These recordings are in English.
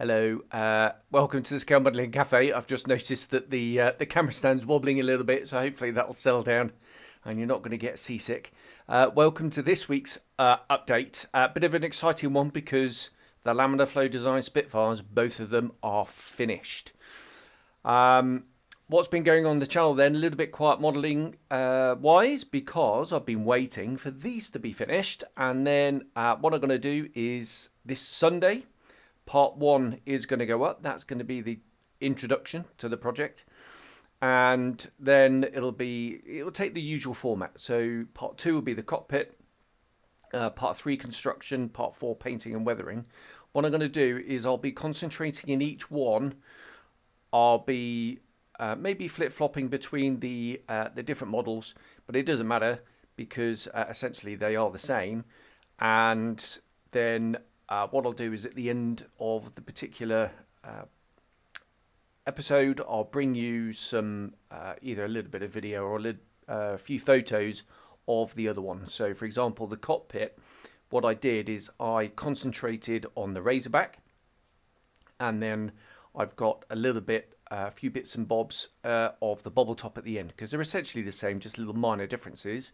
Hello, welcome to the Scale Modelling Cafe. I've just noticed that the camera stand's wobbling a little bit, so hopefully that'll settle down and you're not going to get seasick. Welcome to this week's update. A bit of an exciting one because the Laminar Flow Design Spitfires, both of them are finished. What's been going on the channel then, a little bit quiet modelling wise, because I've been waiting for these to be finished, and then what I'm going to do is this Sunday, Part 1 is going to go up. That's going to be the introduction to the project. And then it'll take the usual format. So Part 2 will be the cockpit, Part 3 construction, Part 4 painting and weathering. What I'm going to do is I'll be concentrating in each one. I'll be maybe flip-flopping between the different models, but it doesn't matter because essentially they are the same. And then what I'll do is at the end of the particular episode, I'll bring you some either a little bit of video or a few photos of the other one. So for example, the cockpit, what I did is I concentrated on the Razorback, and then I've got a few bits and bobs of the bobble top at the end, because they're essentially the same, just little minor differences.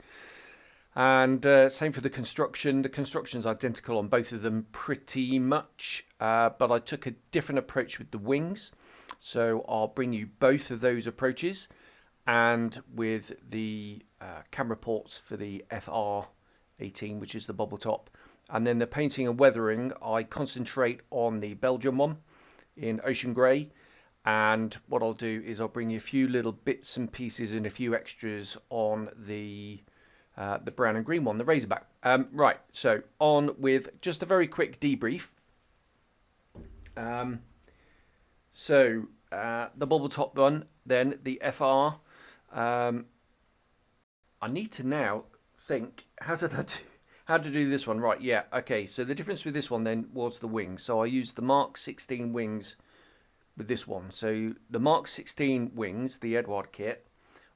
And same for the construction. The construction is identical on both of them pretty much, but I took a different approach with the wings. So I'll bring you both of those approaches, and with the camera ports for the FR18, which is the bobble top. And then the painting and weathering, I concentrate on the Belgium one in Ocean Grey. And what I'll do is I'll bring you a few little bits and pieces and a few extras on the brown and green one, the Razorback. Right, so on with just a very quick debrief. The bobble top one, then the FR. I need to now think, how to do this one? Right, yeah, okay. So the difference with this one then was the wings. So I used the Mark 16 wings with this one. So the Mark 16 wings, the Edward kit,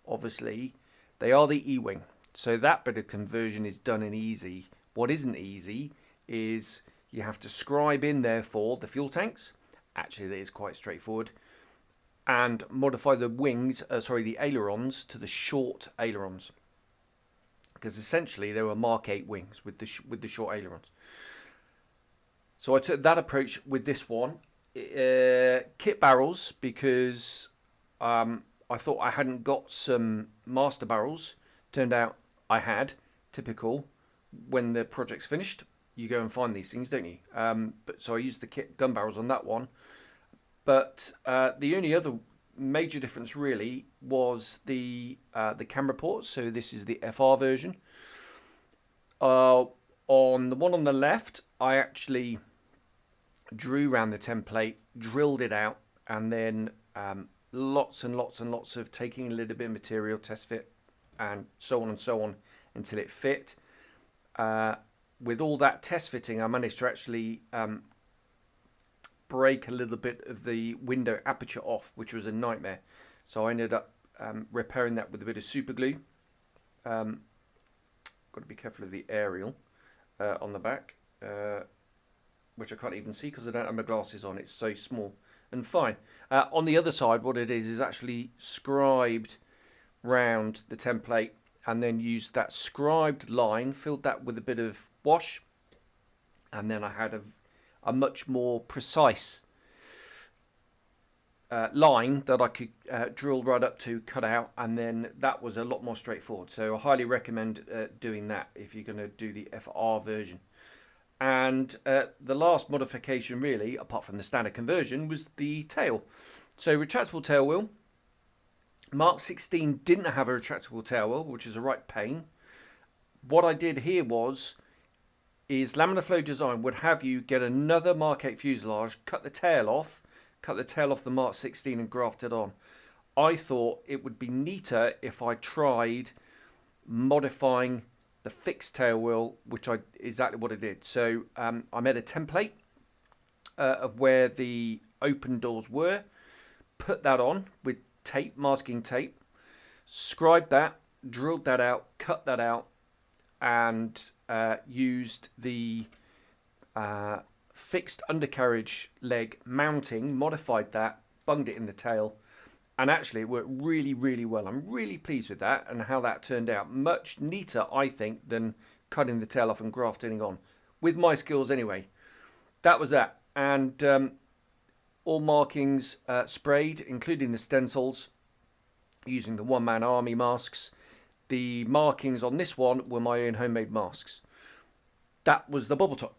obviously, they are the E-wing. So that bit of conversion is done and easy. What isn't easy is you have to scribe in there for the fuel tanks. Actually, that is quite straightforward. And modify the wings, the ailerons to the short ailerons. Because essentially they were Mark 8 wings with the short ailerons. So I took that approach with this one. Kit barrels, because I thought I hadn't got some master barrels. Turned out I had. Typical. When the project's finished, you go and find these things, don't you? So I used the kit gun barrels on that one. But the only other major difference really was the camera ports. So this is the FR version. On the one on the left, I actually drew around the template, drilled it out, and then lots and lots and lots of taking a little bit of material, test fit, and so on until it fit. With all that test fitting, I managed to actually break a little bit of the window aperture off, which was a nightmare. So I ended up repairing that with a bit of super glue. Got to be careful of the aerial on the back, which I can't even see because I don't have my glasses on. It's so small and fine. On the other side, what it is actually scribed round the template, and then used that scribed line, filled that with a bit of wash, and then I had a much more precise line that I could drill right up to, cut out, and then that was a lot more straightforward. So I highly recommend doing that if you're going to do the FR version. And the last modification really, apart from the standard conversion, was the tail. So retractable tail wheel. Mark 16 didn't have a retractable tail wheel, which is a right pain. What I did here is Laminar Flow Design would have you get another Mark 8 fuselage, cut the tail off the Mark 16 and graft it on. I thought it would be neater if I tried modifying the fixed tail wheel, which exactly what I did. So I made a template of where the open doors were, put that on with tape, masking tape, scribed that, drilled that out, cut that out, and used the fixed undercarriage leg mounting, modified that, bunged it in the tail, and actually it worked really, really well. I'm really pleased with that and how that turned out. Much neater, I think, than cutting the tail off and grafting it on, with my skills anyway. That was that. And all markings sprayed, including the stencils, using the one-man army masks. The markings on this one were my own homemade masks. That was the bubble top.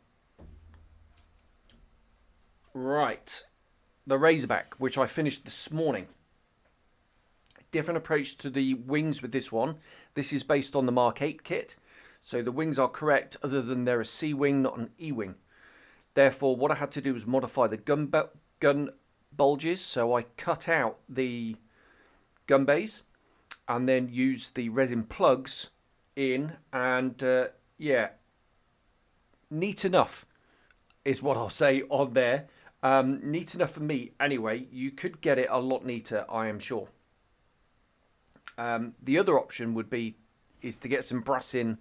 Right, the Razorback, which I finished this morning. Different approach to the wings with this one. This is based on the Mark 8 kit. So the wings are correct, other than they're a C wing, not an E wing. Therefore, what I had to do was modify the gun bulges. So I cut out the gun bays and then used the resin plugs in. And yeah, neat enough is what I'll say on there. Neat enough for me anyway. You could get it a lot neater, I am sure. The other option would be is to get some brass in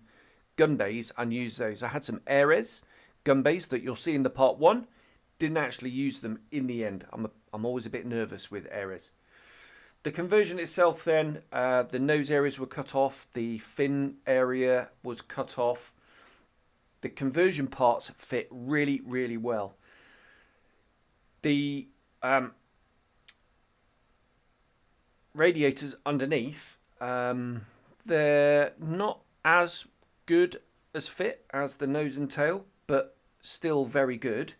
gun bays and use those. I had some Ares gun bays that you'll see in the part 1. Didn't actually use them in the end. I'm always a bit nervous with Ares. The conversion itself then, the nose areas were cut off. The fin area was cut off. The conversion parts fit really, really well. The radiators underneath, they're not as good as fit as the nose and tail, but still very good.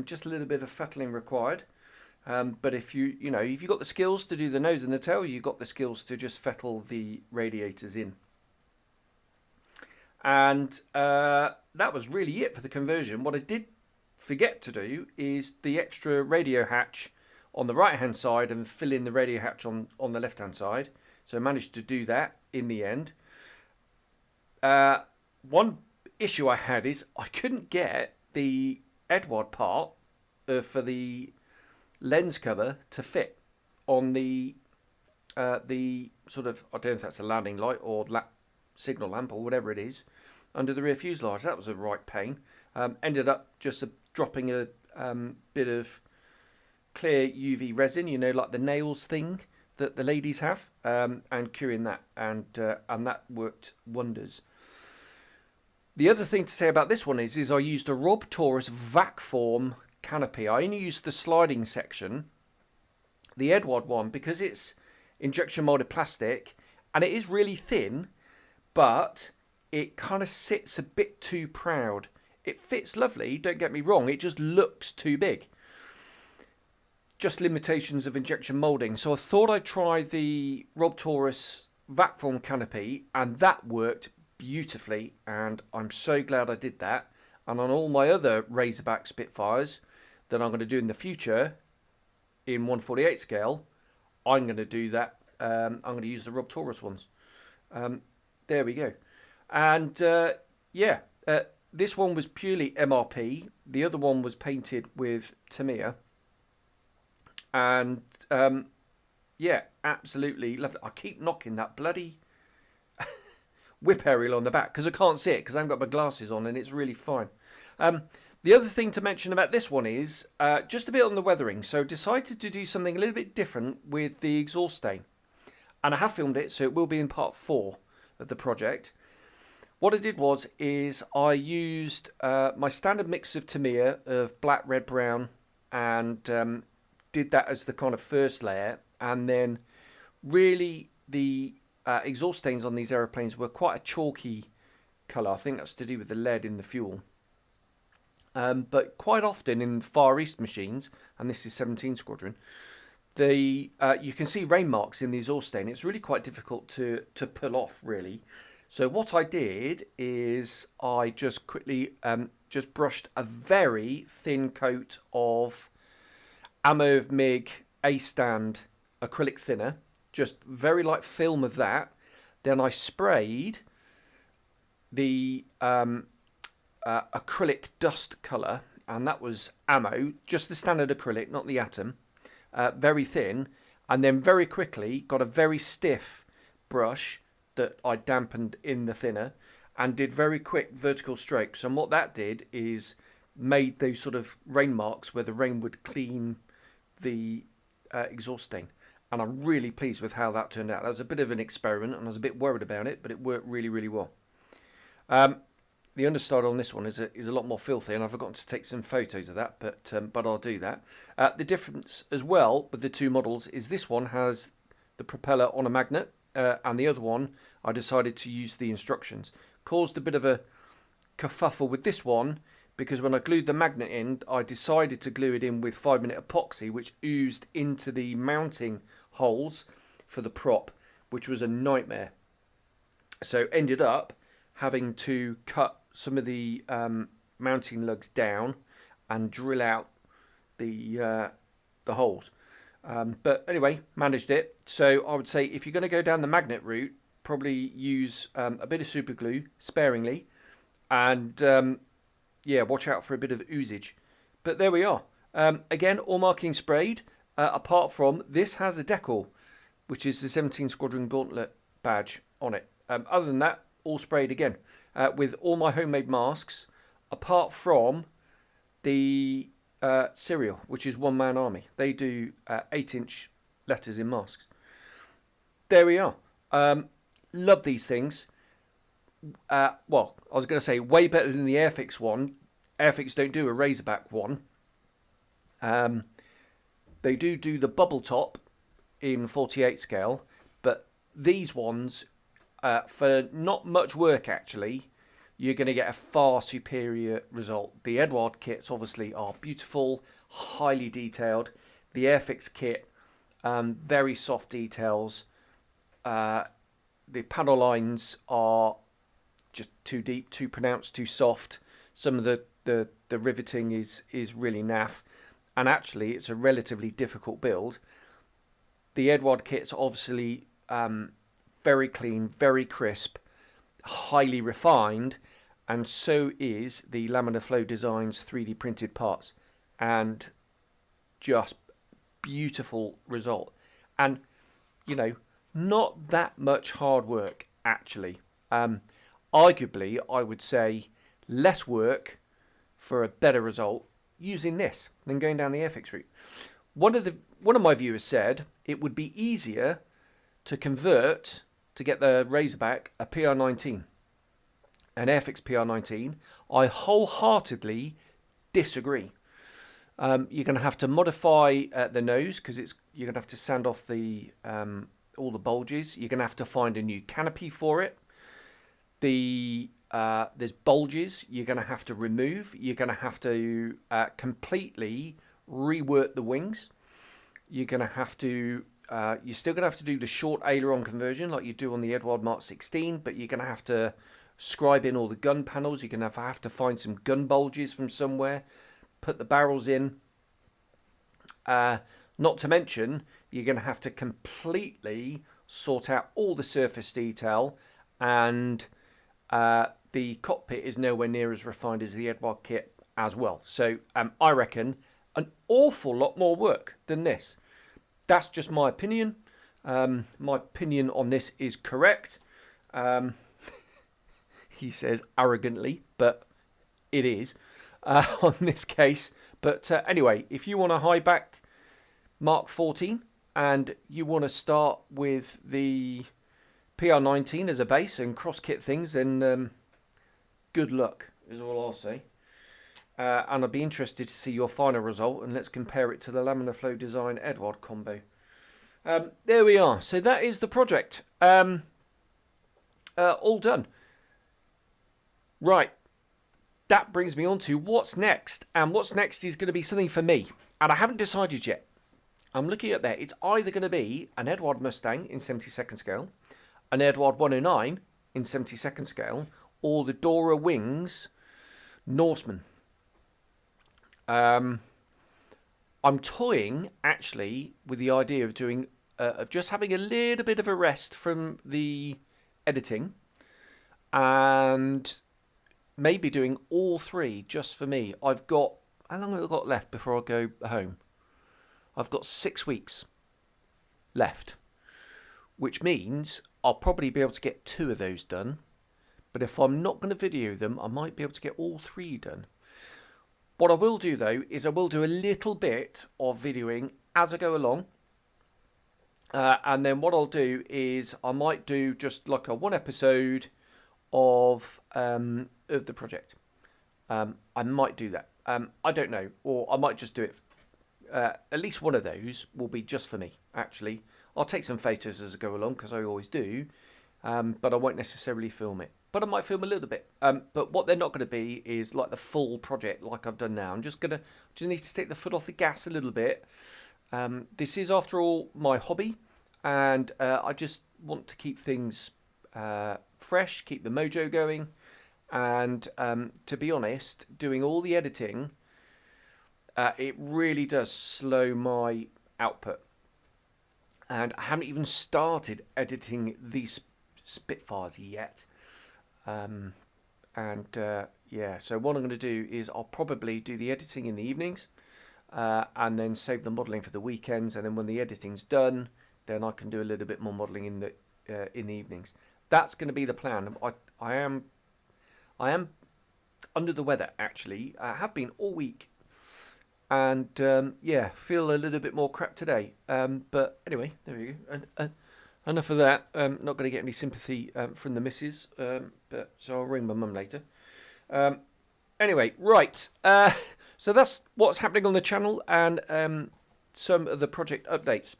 Just a little bit of fettling required. But if if you've got the skills to do the nose and the tail, you've got the skills to just fettle the radiators in. And that was really it for the conversion. What I did forget to do is the extra radio hatch on the right hand side and fill in the radio hatch on the left hand side. So I managed to do that in the end. One issue I had is I couldn't get the Edward part for the lens cover to fit on the sort of, I don't know if that's a landing light or signal lamp or whatever it is, under the rear fuselage. That was a right pain. Ended up just dropping a bit of clear UV resin, like the nails thing that the ladies have, and curing that, and that worked wonders. The other thing to say about this one is I used a Rob Taurus vac form canopy. I only used the sliding section, the Edward one, because it's injection molded plastic and it is really thin, but it kind of sits a bit too proud. It fits lovely, don't get me wrong, it just looks too big. Just limitations of injection molding. So I thought I'd try the Rob Taurus vac form canopy, and that worked beautifully, and I'm so glad I did that. And on all my other Razorback Spitfires that I'm going to do in the future in 1/48 scale, I'm going to do that. I'm going to use the Rob Taurus ones. There we go. And yeah, this one was purely MRP. The other one was painted with Tamiya. And yeah, absolutely lovely. I keep knocking that bloody whip aerial on the back because I can't see it because I haven't got my glasses on, and it's really fine. The other thing to mention about this one is just a bit on the weathering. So decided to do something a little bit different with the exhaust stain. And I have filmed it, so it will be in part 4 of the project. What I did is I used my standard mix of Tamiya of black, red, brown, and did that as the kind of first layer. And then really the exhaust stains on these aeroplanes were quite a chalky colour. I think that's to do with the lead in the fuel. But quite often in Far East machines, and this is 17 Squadron, you can see rain marks in the exhaust stain. It's really quite difficult to pull off, really. So what I did is I just quickly just brushed a very thin coat of Amov MIG A-stand acrylic thinner, just very light film of that. Then I sprayed the acrylic dust colour, and that was Ammo, just the standard acrylic, not the Atom, very thin, and then very quickly got a very stiff brush that I dampened in the thinner and did very quick vertical strokes. And what that did is made those sort of rain marks where the rain would clean the exhaust stain. And I'm really pleased with how that turned out. That was a bit of an experiment, and I was a bit worried about it, but it worked really, really well. The underside on this one is a lot more filthy, and I've forgotten to take some photos of that, but I'll do that. The difference as well with the two models is this one has the propeller on a magnet, and the other one I decided to use the instructions. Caused a bit of a kerfuffle with this one because when I glued the magnet in, I decided to glue it in with 5-minute epoxy, which oozed into the mounting holes for the prop, which was a nightmare. So ended up having to cut some of the mounting lugs down and drill out the holes. But anyway, managed it. So I would say if you're going to go down the magnet route, probably use a bit of super glue sparingly, and yeah, watch out for a bit of oozage. But there we are. Again, all marking sprayed. Apart from this has a decal, which is the 17 Squadron Gauntlet badge on it. Other than that, all sprayed again. With all my homemade masks, apart from the Serial, which is One Man Army. They do 8-inch letters in masks. There we are. Love these things. Well, I was going to say way better than the Airfix one. Airfix don't do a Razorback one. They do the bubble top in 48 scale, but these ones, for not much work actually, you're going to get a far superior result. The Edward kits obviously are beautiful, highly detailed. The Airfix kit, very soft details. The panel lines are just too deep, too pronounced, too soft. Some of the riveting is really naff, and actually it's a relatively difficult build. The Edward kit's obviously very clean, very crisp, highly refined, and so is the Laminar Flow Designs 3D printed parts, and just beautiful result. And you know, not that much hard work actually. Arguably, I would say less work for a better result using this than going down the Airfix route. One of my viewers said it would be easier to convert to get the Razorback a PR19, an Airfix PR19. I wholeheartedly disagree. You're going to have to modify the nose because you're going to have to sand off the all the bulges. You're going to have to find a new canopy for it. There's bulges you're going to have to remove. You're going to have to completely rework the wings. You're going to have to you're still going to have to do the short aileron conversion like you do on the Edward Mark 16, but you're going to have to scribe in all the gun panels. You're going to have to find some gun bulges from somewhere, put the barrels in. Not to mention, you're going to have to completely sort out all the surface detail, and the cockpit is nowhere near as refined as the Edward kit as well. So I reckon an awful lot more work than this. That's just my opinion. My opinion on this is correct. He says arrogantly, but it is on this case. But anyway, if you want a high back Mark 14 and you want to start with the PR19 as a base and cross kit things, then good luck is all I'll say. And I'd be interested to see your final result, and let's compare it to the Laminar Flow Design Edward combo. There we are. So that is the project. All done. Right. That brings me on to what's next. And what's next is going to be something for me. And I haven't decided yet. I'm looking at there. It's either going to be an Edward Mustang in 72nd scale, an Edward 109 in 72nd scale, or the Dora Wings Norseman. I'm toying actually with the idea of doing of just having a little bit of a rest from the editing and maybe doing all three just for me. I've got, how long have I got left before I go home? I've got 6 weeks left, which means I'll probably be able to get 2 of those done. But if I'm not going to video them, I might be able to get all 3 done. What I will do though is I will do a little bit of videoing as I go along. And then what I'll do is I might do just like a one episode of the project. I might do that. I don't know, or I might just do it. At least one of those will be just for me. Actually, I'll take some photos as I go along because I always do, but I won't necessarily film it. But I might film a little bit. But what they're not going to be is like the full project like I've done now. I'm just need to take the foot off the gas a little bit. This is, after all, my hobby, and I just want to keep things fresh, keep the mojo going. And to be honest, doing all the editing, it really does slow my output. And I haven't even started editing these Spitfires yet. Yeah, so what I'm going to do is I'll probably do the editing in the evenings, and then save the modelling for the weekends. And then when the editing's done, then I can do a little bit more modelling in the evenings. That's going to be the plan. I am under the weather, actually. I have been all week, and yeah, feel a little bit more crap today. But anyway, there we go. Enough of that. Not going to get any sympathy from the missus, but so I'll ring my mum later. Anyway, right. So that's what's happening on the channel, and some of the project updates.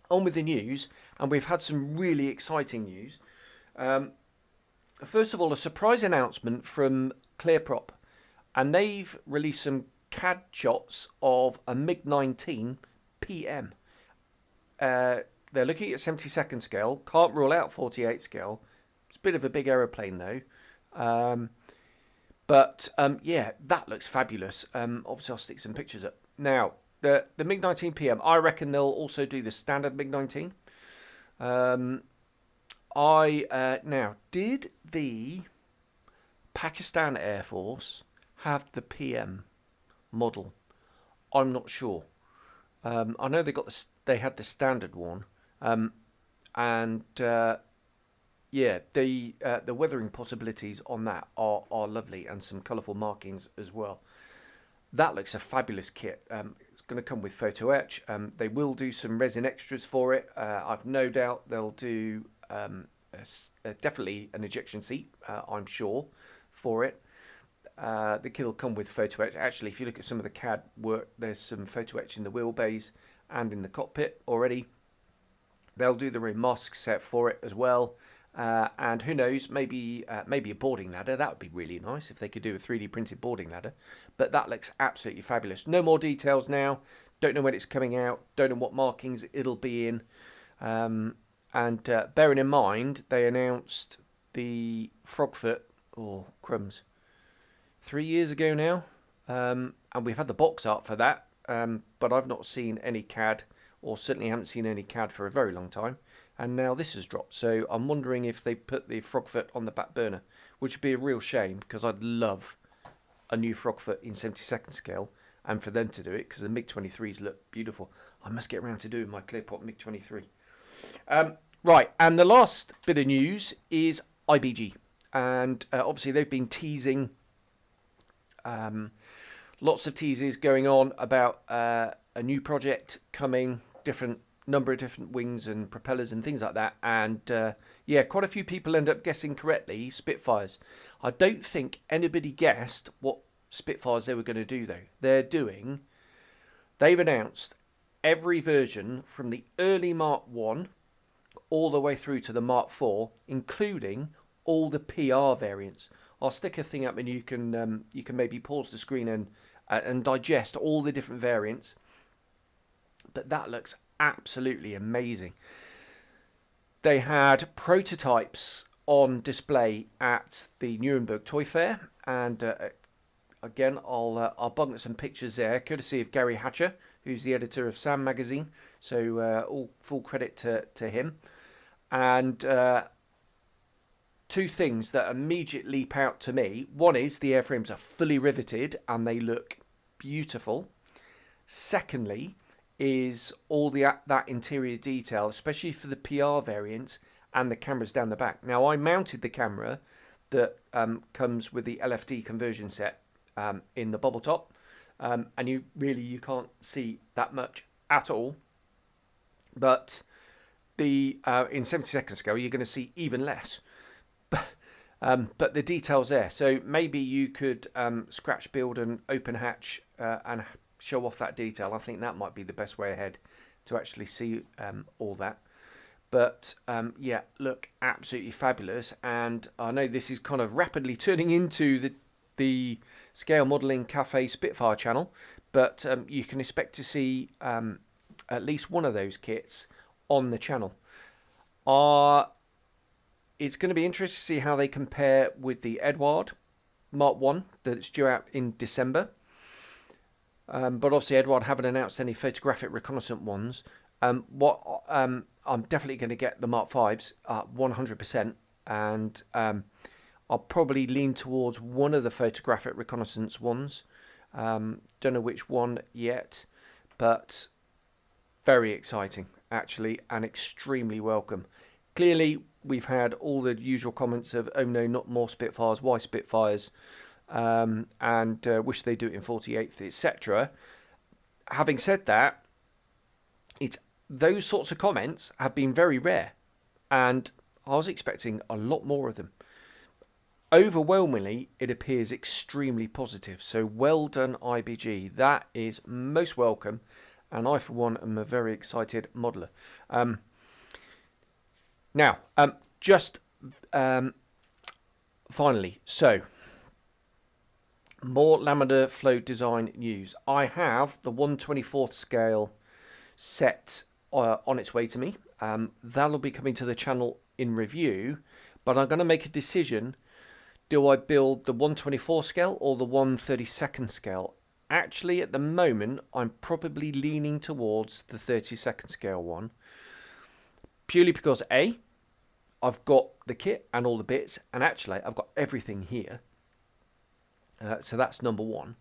On with the news, and we've had some really exciting news. First of all, a surprise announcement from ClearProp, and they've released some CAD shots of a MiG-19 PM. They're looking at 72nd scale. Can't rule out 48 scale. It's a bit of a big aeroplane though. But yeah, that looks fabulous. Obviously, I'll stick some pictures up. Now, the MiG-19 PM, I reckon they'll also do the standard MiG-19. Now, did the Pakistan Air Force have the PM model? I'm not sure. I know they had the standard one, and yeah, the weathering possibilities on that are lovely, and some colourful markings as well. That looks a fabulous kit. It's going to come with photo etch. They will do some resin extras for it. I've no doubt they'll do definitely an ejection seat, I'm sure, for it. The kit will come with photo etch. Actually, if you look at some of the CAD work, there's some photo etch in the wheelbase and in the cockpit already. They'll do the rear mask set for it as well. And who knows, maybe a boarding ladder. That would be really nice if they could do a 3D printed boarding ladder. But that looks absolutely fabulous. No more details now. Don't know when it's coming out. Don't know what markings it'll be in. And bearing in mind, they announced the Frogfoot, oh crumbs, 3 years ago now. And we've had the box art for that. But I've not seen any CAD, or certainly haven't seen any CAD for a very long time. And now this has dropped, so I'm wondering if they've put the Frogfoot on the back burner, which would be a real shame, because I'd love a new Frogfoot in 72nd scale, and for them to do it, because the MiG-23s look beautiful. I must get around to doing my ClearProp MiG-23. Right, and the last bit of news is IBG, and obviously they've been teasing, lots of teases going on about a new project coming, number of different wings and propellers and things like that, and yeah, quite a few people end up guessing correctly Spitfires. I don't think anybody guessed what Spitfires they were going to do though. They've announced every version from the early Mark 1 all the way through to the Mark 4, including all the PR variants. I'll stick a thing up, and you can maybe pause the screen and digest all the different variants. But that looks absolutely amazing. They had prototypes on display at the Nuremberg Toy Fair, and again, I'll bung some pictures there, courtesy of Gary Hatcher, who's the editor of Sam magazine. So all full credit to him. And two things that immediately leap out to me. One is the airframes are fully riveted and they look beautiful. Secondly, is all that interior detail, especially for the PR variants and the cameras down the back. Now, I mounted the camera that comes with the LFD conversion set in the bubble top, and you can't see that much at all. But the in 72nd scale, you're going to see even less. But the details there. So maybe you could scratch build and open hatch and show off that detail. I think that might be the best way ahead to actually see all that. But yeah, look, absolutely fabulous. And I know this is kind of rapidly turning into the Scale Modelling Cafe Spitfire channel, but you can expect to see at least one of those kits on the channel. It's going to be interesting to see how they compare with the Edward Mark 1 that's due out in December. But obviously Edward haven't announced any photographic reconnaissance ones. I'm definitely going to get the Mark 5s 100%, and I'll probably lean towards one of the photographic reconnaissance ones. Don't know which one yet, but very exciting actually, and extremely welcome. Clearly, we've had all the usual comments of, oh no, not more Spitfires, why Spitfires, and wish they do it in 48th, etc. Having said that, those sorts of comments have been very rare, and I was expecting a lot more of them. Overwhelmingly, it appears extremely positive. So well done, IBG. That is most welcome, and I, for one, am a very excited modeler. Now, just finally, so more Laminar flow design news. I have the 1/24th scale set on its way to me. That'll be coming to the channel in review, but I'm going to make a decision. Do I build the 1/24 scale or the 1/32nd scale? Actually, at the moment, I'm probably leaning towards the 32nd scale one, purely because A, I've got the kit and all the bits, and actually I've got everything here. So that's number one.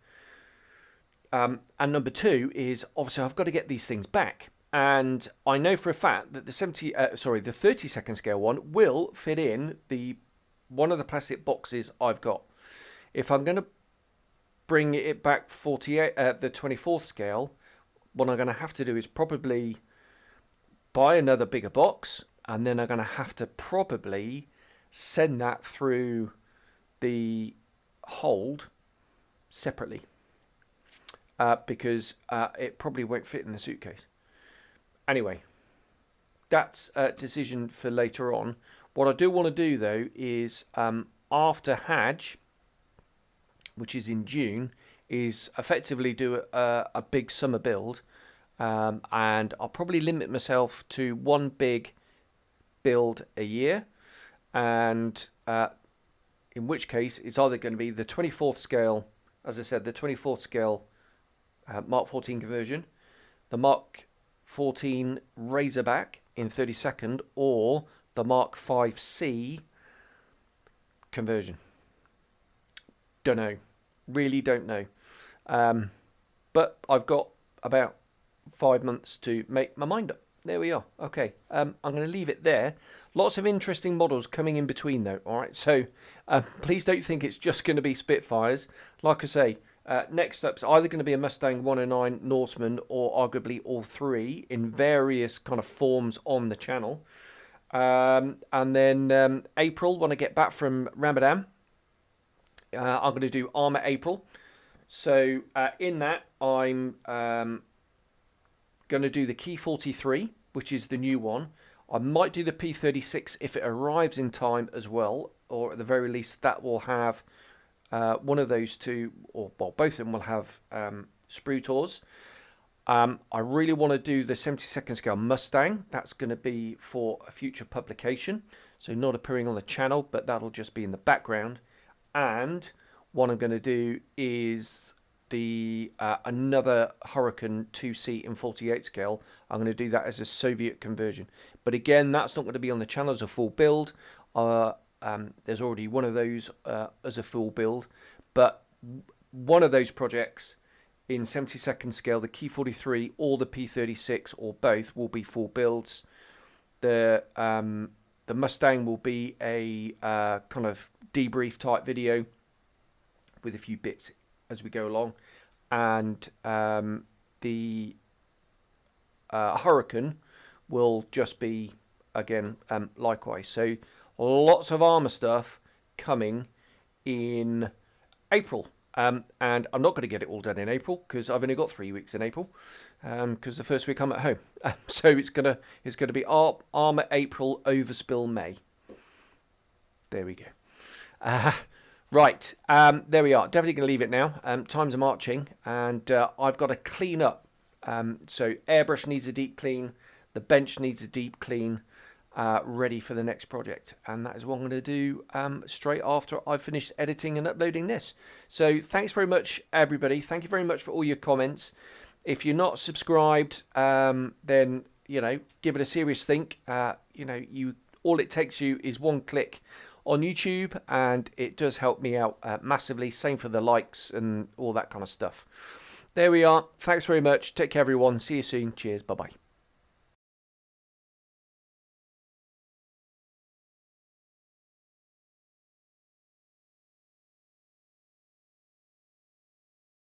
And number two is obviously I've got to get these things back. And I know for a fact that the 32nd scale one will fit in one of the plastic boxes I've got. If I'm going to bring it back the 24th scale, what I'm going to have to do is probably buy another bigger box, and then I'm going to have to probably send that through the hold separately, because it probably won't fit in the suitcase. Anyway, that's a decision for later on. What I do want to do, though, is after Hajj, which is in June, is effectively do a big summer build, and I'll probably limit myself to one big build a year, and in which case it's either going to be the 24th scale, as I said, the 24th scale Mark 14 conversion, the Mark 14 Razorback in 32nd, or the Mark 5C conversion. Don't know, really don't know, but I've got about 5 months to make my mind up. There we are. Okay, I'm going to leave it there. Lots of interesting models coming in between, though. All right, so please don't think it's just going to be Spitfires. Like I say, next up's either going to be a Mustang 109 Norseman, or arguably all three in various kind of forms on the channel. And then April, when I get back from Ramadan, I'm going to do Armour April. So in that, I'm going to do the Key 43, which is the new one. I might do the P36 if it arrives in time as well, or at the very least that will have one of those two, or well, both of them will have sprue tours. I really want to do the 72nd scale Mustang. That's going to be for a future publication, so not appearing on the channel, but that'll just be in the background. And what I'm going to do is the another Hurricane 2C in 48 scale. I'm going to do that as a Soviet conversion, but again, that's not going to be on the channel as a full build. There's already one of those as a full build, but one of those projects in 72nd scale, the Key 43 or the P36 or both, will be full builds. The Mustang will be a kind of debrief type video with a few bits as we go along, and the Hurricane will just be again likewise. So lots of armor stuff coming in April. And I'm not going to get it all done in April because I've only got 3 weeks in April because the first week I'm at home. So it's gonna be armor April, overspill May. There we go. Right, there we are. Definitely going to leave it now. Times are marching, and I've got to clean up. So airbrush needs a deep clean. The bench needs a deep clean. Ready for the next project, and that is what I'm going to do straight after I've finished editing and uploading this. So thanks very much, everybody. Thank you very much for all your comments. If you're not subscribed, then give it a serious think. All it takes you is one click on YouTube, and it does help me out massively. Same for the likes and all that kind of stuff. There we are. Thanks very much. Take care, everyone. See you soon. Cheers. Bye bye.